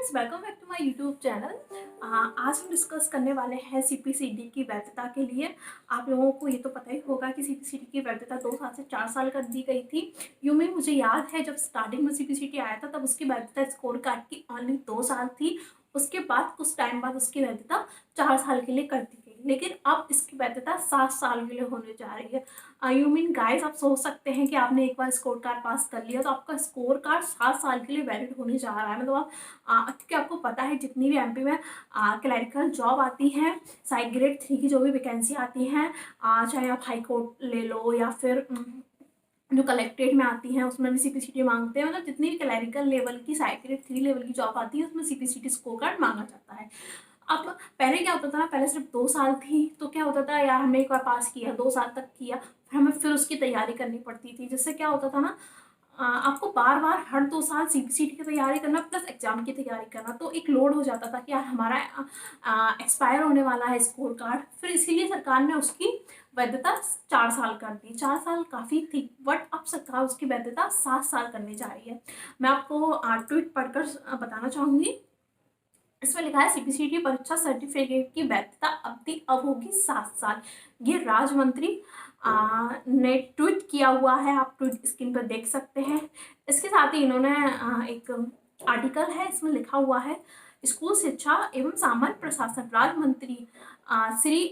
Friends, welcome back to my YouTube channel. आज हम discuss करने वाले हैं सीपीसीटी की वैधता के लिए। आप लोगों को ये तो पता ही होगा कि सीपीसीटी की वैधता 2 साल से 4 साल कर दी गई थी। यूं में मुझे याद है जब स्टार्टिंग में सीपीसीटी आया था तब उसकी वैधता स्कोर कार्ड की ओनली 2 साल थी। उसके बाद कुछ टाइम बाद उसकी वैधता 4 साल के लिए कर दी गई, लेकिन अब इसकी वैधता 7 साल के लिए होने जा रही है। यू मीन गाइस, आप सोच सकते हैं कि आपने एक बार स्कोर कार्ड पास कर लिया तो आपका स्कोर कार्ड 7 साल के लिए वैलिड होने जा रहा है। मतलब क्योंकि आपको पता है जितनी भी एमपी में क्लैरिकल जॉब आती हैं, साइड ग्रेड 3 की जो भी वैकेंसी आती हैं, चाहे आप हाई कोर्ट ले लो या फिर जो कलेक्ट्रेट में आती हैं उसमें भी सीपीसीटी मांगते हैं। मतलब जितनी भी क्लैरिकल लेवल की साइड ग्रेड 3 लेवल की जॉब आती है उसमें सीपीसीटी स्कोर कार्ड मांगा जाता है। अब पहले क्या होता था ना, पहले सिर्फ 2 साल थी तो क्या होता था यार, हमने एक बार पास किया, 2 साल तक किया, फिर हमें फिर उसकी तैयारी करनी पड़ती थी। जिससे क्या होता था ना, आपको बार बार हर 2 साल सीपीसीटी की तैयारी करना प्लस एग्जाम की तैयारी करना, तो एक लोड हो जाता था कि यार हमारा एक्सपायर होने वाला है स्कोर कार्ड। फिर इसीलिए सरकार ने उसकी वैधता 4 साल कर दी। 4 साल काफ़ी थी, बट अब सरकार उसकी वैधता 7 साल करने जा रही है। मैं आपको ट्वीट पढ़कर बताना चाहूँगी। इसमें लिखा है सीपीसीटी परीक्षा सर्टिफिकेट की वैधता अवधि अब होगी 7 साल। ये राज्य मंत्री ने ट्वीट किया हुआ है, आप ट्वीट स्क्रीन पर देख सकते हैं। इसके साथ ही इन्होंने एक आर्टिकल है, इसमें लिखा हुआ है स्कूल शिक्षा एवं सामान्य प्रशासन राज्य मंत्री श्री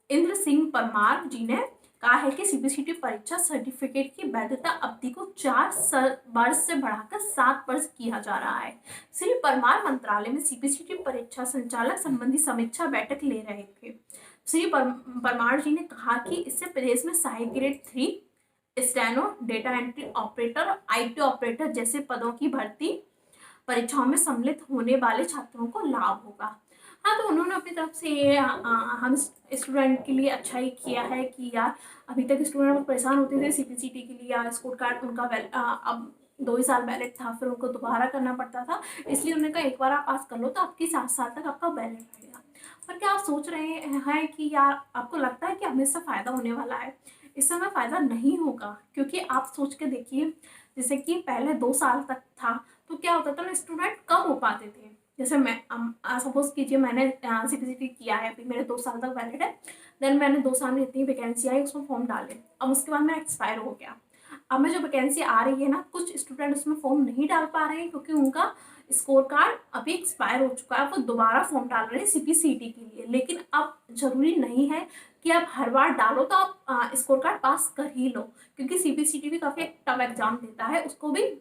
इंद्र सिंह परमार जी ने कहा है कि सीपीसीटी परीक्षा सर्टिफिकेट की वैधता अवधि को 4 वर्ष से बढ़ाकर 7 वर्ष किया जा रहा है। श्री परमार मंत्रालय में सीपीसीटी परीक्षा संचालक संबंधी समीक्षा बैठक ले रहे थे। श्री परमार जी ने कहा कि इससे प्रदेश में side grade 3 steno, data entry operator और आईटी ऑपरेटर जैसे पदों की भर्ती परीक्षाओं में सम्मिलित होने वाले छात्रों को लाभ होगा। हाँ, तो उन्होंने अपनी तरफ से ये हम स्टूडेंट के लिए अच्छा ही किया है कि यार अभी तक स्टूडेंट लोग परेशान होते थे सीपीसीटी के लिए, या स्कोर कार्ड उनका अब 2 ही साल वैलिड था, फिर उनको दोबारा करना पड़ता था। इसलिए उन्होंने कहा एक बार आप पास कर लो तो आपकी 7 साल तक आपका वैलिड रहेगा। पर क्या आप सोच रहे हैं कि यार आपको लगता है कि हमेशा फ़ायदा होने वाला है? इस समय फ़ायदा नहीं होगा, क्योंकि आप सोच के देखिए, जैसे कि पहले 2 साल तक था तो क्या होता था ना, स्टूडेंट कम हो पाते थे। जैसे मैं सपोज कीजिए मैंने सीपीसीटी किया है, अभी मेरे 2 साल तक वैलिड है। देन मैंने 2 साल में जितनी वैकेंसी आई उसमें फॉर्म डाले, अब उसके बाद मेरा एक्सपायर हो गया। अब मैं जो वैकेंसी आ रही है ना, कुछ स्टूडेंट उसमें फॉर्म नहीं डाल पा रहे हैं क्योंकि उनका स्कोर कार्ड अभी एक्सपायर हो चुका है, वो दोबारा फॉर्म डाल रहे हैं सीपीसीटी के लिए। लेकिन अब जरूरी नहीं है कि आप हर बार डालो तो आप स्कोर कार्ड पास कर ही लो, क्योंकि सीपीसीटी भी काफ़ी टफ एग्जाम देता है, उसको भी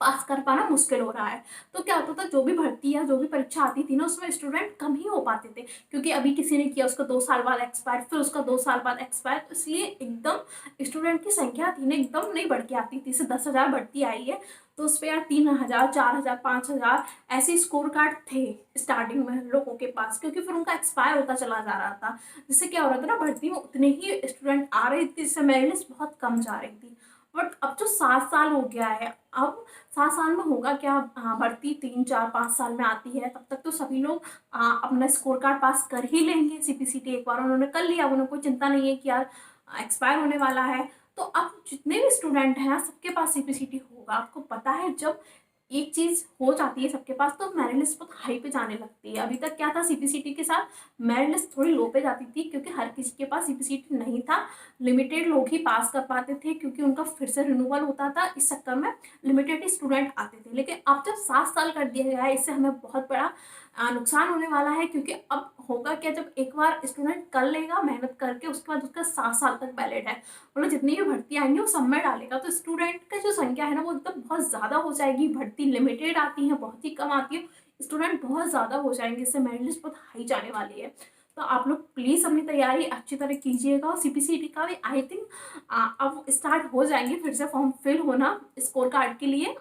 पास कर पाना मुश्किल हो रहा है। तो क्या होता था, जो भी भर्ती या जो भी परीक्षा आती थी ना उसमें स्टूडेंट कम ही हो पाते थे, क्योंकि अभी किसी ने किया उसका 2 साल बाद एक्सपायर, फिर उसका 2 साल बाद एक्सपायर, तो इसलिए एकदम स्टूडेंट की संख्या थी ना एकदम नहीं बढ़ के आती थी। जैसे 10,000 भर्ती आई है तो उस पर यार 3,000, 4,000, 5,000 ऐसे स्कोर कार्ड थे स्टार्टिंग में लोगों के पास, क्योंकि फिर उनका एक्सपायर होता चला जा रहा था। जिससे क्या हो रहा था ना, भर्ती में उतने ही स्टूडेंट आ रहे थे, इससे मेरिट लिस्ट बहुत कम जा रही थी। बट अब जो 7 साल हो गया है, अब 7 साल में होगा क्या, भर्ती 3, 4, 5 साल में आती है, तब तक तो सभी लोग अपना स्कोर कार्ड पास कर ही लेंगे। सीपीसीटी एक बार उन्होंने कर लिया, उन्हें कोई चिंता नहीं है कि यार एक्सपायर होने वाला है। तो अब जितने भी स्टूडेंट हैं सबके पास सीपीसीटी होगा। आपको पता है जब एक चीज हो जाती है सबके पास तो मेरिट लिस्ट बहुत हाई पे जाने लगती है। अभी तक क्या था, सीपीसीटी के साथ मेरिट लिस्ट थोड़ी लो पे जाती थी, क्योंकि हर किसी के पास सीपीसीटी नहीं था। लिमिटेड लोग ही पास कर पाते थे, क्योंकि उनका फिर से रिन्यूअल होता था, इस चक्कर में लिमिटेड स्टूडेंट आते थे। लेकिन अब जब 7 साल कर दिया गया है, इससे हमें बहुत बड़ा नुकसान होने वाला है। क्योंकि अब होगा क्या, जब एक बार स्टूडेंट कर लेगा मेहनत करके, उसके बाद उसका 7 साल तक वैलिड है, मतलब जितनी भी भर्ती आएंगी वो सब में डालेगा, तो स्टूडेंट का जो संख्या है ना वो एकदम बहुत ज़्यादा हो जाएगी। भर्ती लिमिटेड आती है, बहुत ही कम आती है, स्टूडेंट बहुत ज़्यादा हो जाएंगे, इससे मेरिट लिस्ट बहुत हाई जाने वाली है। तो आप लोग प्लीज़ अपनी तैयारी अच्छी तरह कीजिएगा। और सीपीसीटी का भी आई थिंक अब स्टार्ट हो जाएंगे फिर से फॉर्म फिल होना स्कोर कार्ड के लिए,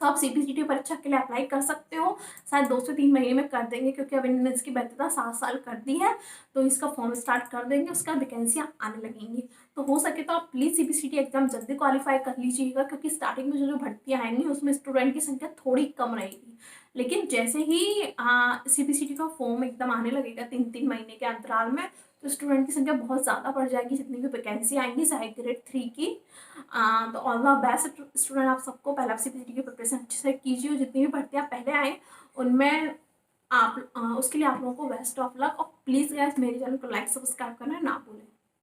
तो आप सीपीसीटी परीक्षा के लिए अप्लाई कर सकते हो। शायद 2 से 3 महीने में कर देंगे, क्योंकि अब इन्होंने इसकी वैधता 7 साल कर दी है, तो इसका फॉर्म स्टार्ट कर देंगे, उसका वैकेंसियाँ आने लगेंगी। तो हो सके तो आप प्लीज़ सीपीसीटी एग्जाम जल्दी क्वालिफाई कर लीजिएगा, क्योंकि स्टार्टिंग में जो भर्तियाँ आएंगी उसमें स्टूडेंट की संख्या थोड़ी कम रहेगी। लेकिन जैसे ही सीपीसीटी का फॉर्म एकदम आने लगेगा 3-3 महीने के अंतराल में, तो स्टूडेंट की संख्या बहुत ज़्यादा बढ़ जाएगी। जितनी भी वैकेंसी आएंगी साइड ग्रेड 3 की, तो ऑल द बेस्ट स्टूडेंट। आप सबको पहले आप सीपीसीटी की प्रिपरेशन अच्छे से कीजिए, जितनी भी भर्तियाँ पहले आए उनमें आप उसके लिए आप लोगों को बेस्ट ऑफ लक, और प्लीज़ गाइस मेरे चैनल को लाइक सब्सक्राइब करना ना भूलें।